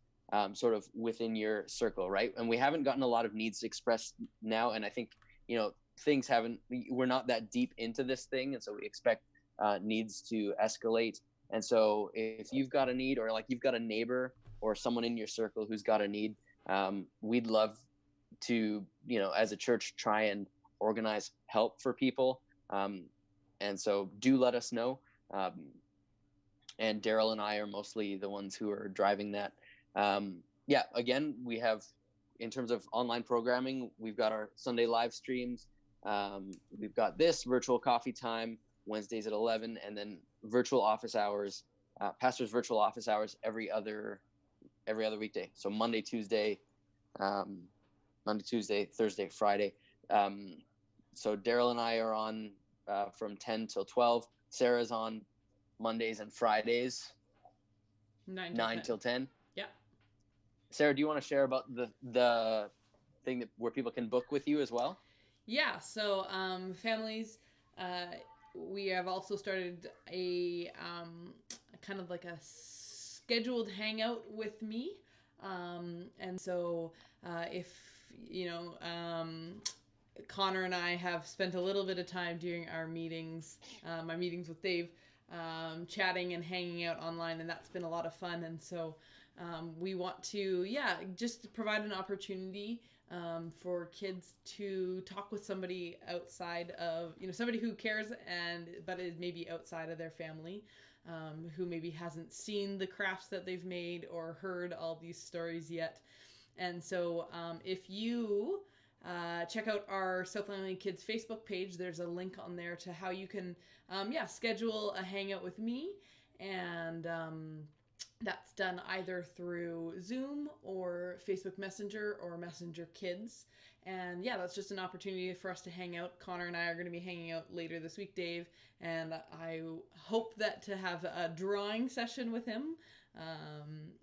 sort of within your circle, right? And we haven't gotten a lot of needs expressed now, and I think we're not that deep into this thing, and so we expect needs to escalate. And so if you've got a need, or you've got a neighbor or someone in your circle who's got a need, we'd love to, as a church, try and organize help for people. And so do let us know. And Daryl and I are mostly the ones who are driving that. Again, we have, in terms of online programming, we've got our Sunday live streams. We've got this virtual coffee time Wednesdays at 11, and then virtual office hours, pastors' virtual office hours every other every other weekday. So Monday, Tuesday, Thursday, Friday. So Daryl and I are on from 10 till 12. Sarah's on Mondays and Fridays, 9 till 10. Yeah. Sarah, do you want to share about the thing where people can book with you as well? Yeah. So families, we have also started a kind of like a scheduled hangout with me. And so if, Connor and I have spent a little bit of time during our meetings, my meetings with Dave, chatting and hanging out online, and that's been a lot of fun. And so we want to, just provide an opportunity for kids to talk with somebody outside of, somebody who cares but is maybe outside of their family, who maybe hasn't seen the crafts that they've made or heard all these stories yet. And so if you check out our South Langley Kids Facebook page, there's a link on there to how you can schedule a hangout with me, and that's done either through Zoom or Facebook Messenger or Messenger Kids. And that's just an opportunity for us to hang out. Connor and I are going to be hanging out later this week, Dave, and I hope that to have a drawing session with him.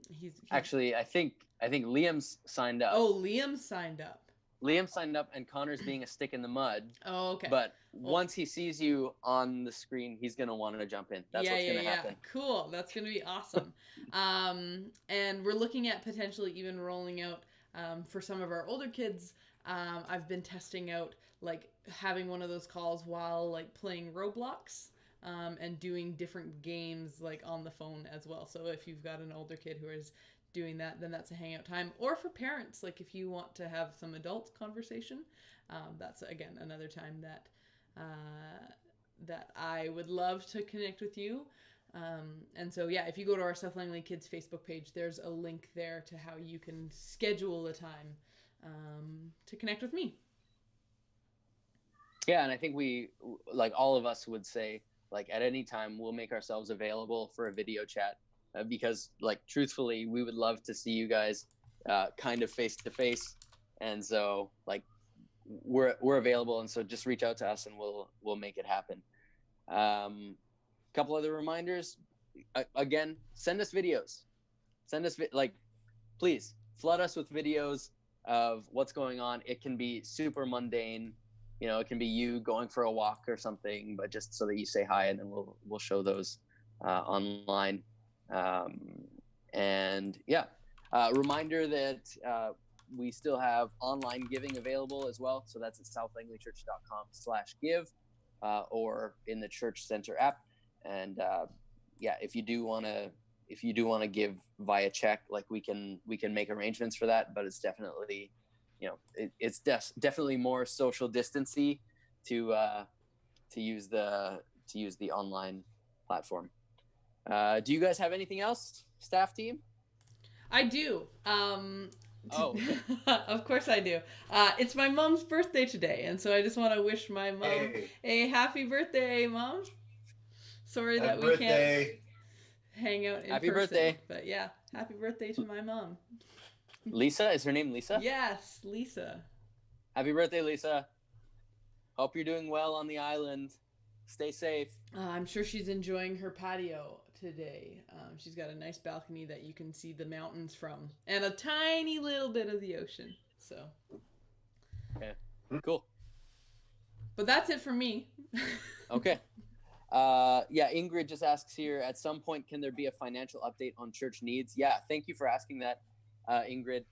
He's actually, I think Liam's signed up. Oh, Liam signed up. Liam signed up, and Connor's being a stick in the mud. Oh, okay. But once he sees you on the screen, he's going to want to jump in. That's what's going to happen. Cool. That's going to be awesome. And we're looking at potentially even rolling out for some of our older kids. I've been testing out like having one of those calls while like playing Roblox and doing different games like on the phone as well. So if you've got an older kid who is doing that, then that's a hangout time. Or for parents, like if you want to have some adult conversation, that's again another time that that I would love to connect with you. And so if you go to our South Langley Kids Facebook page, there's a link there to how you can schedule a time to connect with me. Yeah, and I think we, like all of us would say, like at any time we'll make ourselves available for a video chat. Because like truthfully, we would love to see you guys kind of face to face, and so like we're available, and so just reach out to us and we'll make it happen. Couple other reminders. Again, send us videos. Please flood us with videos of what's going on. It can be super mundane, it can be you going for a walk or something, but just so that you say hi, and then we'll show those online. Reminder that we still have online giving available as well. So that's at SouthLangleyChurch.com/give or in the Church Center app. And if you do want to give via check, like we can make arrangements for that. But it's definitely, it's definitely more social distancing to use the online platform. Do you guys have anything else, staff team? I do. Of course I do. It's my mom's birthday today, and so I just want to wish my mom a happy birthday, Mom. Sorry that we can't hang out in person. Happy birthday. But happy birthday to my mom. Lisa? Is her name Lisa? Yes, Lisa. Happy birthday, Lisa. Hope you're doing well on the island. Stay safe. I'm sure she's enjoying her patio today. She's got a nice balcony that you can see the mountains from, and a tiny little bit of the ocean. So, okay, cool. But that's it for me. Okay. Ingrid just asks here, at some point, can there be a financial update on church needs? Yeah, thank you for asking that, Ingrid.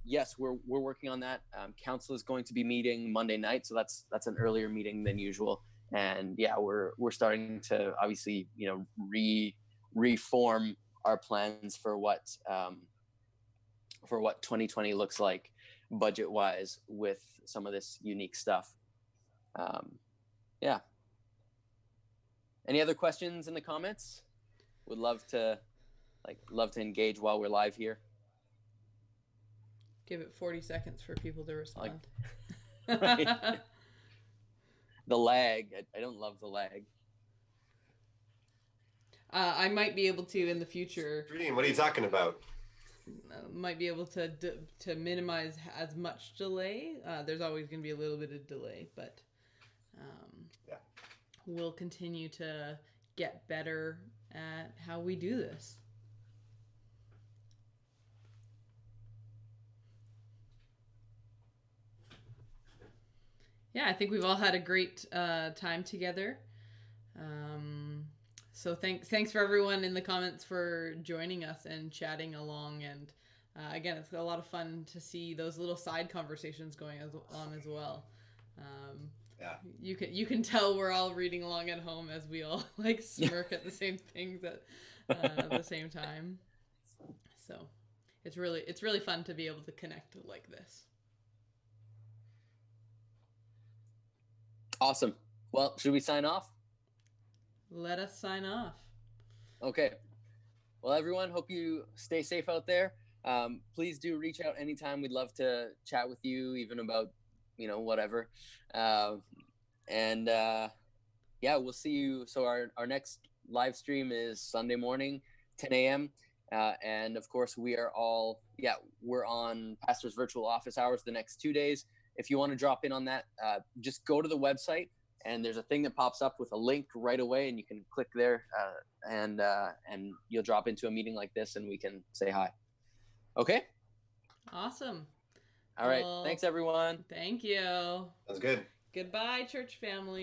Yes, we're working on that. Council is going to be meeting Monday night, so that's an earlier meeting than usual. And we're starting to obviously reform our plans for what 2020 looks like budget wise with some of this unique stuff. Any other questions in the comments? Would love to engage while we're live here. Give it 40 seconds for people to respond. Right. The lag. I don't love the lag. I might be able to in the future. Dream, what are you talking about? might be able to minimize as much delay. There's always going to be a little bit of delay, but Yeah. we'll continue to get better at how we do this. Yeah, I think we've all had a great time together. So thanks for everyone in the comments for joining us and chatting along. And again, it's a lot of fun to see those little side conversations going on as well. Yeah. You can tell we're all reading along at home as we all like smirk at the same things at the same time. So it's really fun to be able to connect like this. Awesome. Well, should we sign off? Let us sign off. Okay. Well, everyone, hope you stay safe out there. Please do reach out anytime. We'd love to chat with you, even about, whatever. Yeah, we'll see you. So our next live stream is Sunday morning, 10 a.m. And of course, we're on Pastor's Virtual Office Hours the next 2 days. If you want to drop in on that, just go to the website, and there's a thing that pops up with a link right away, and you can click there, and you'll drop into a meeting like this, and we can say hi. Okay? Awesome. All right. Thanks, everyone. Thank you. That's good. Goodbye, church family.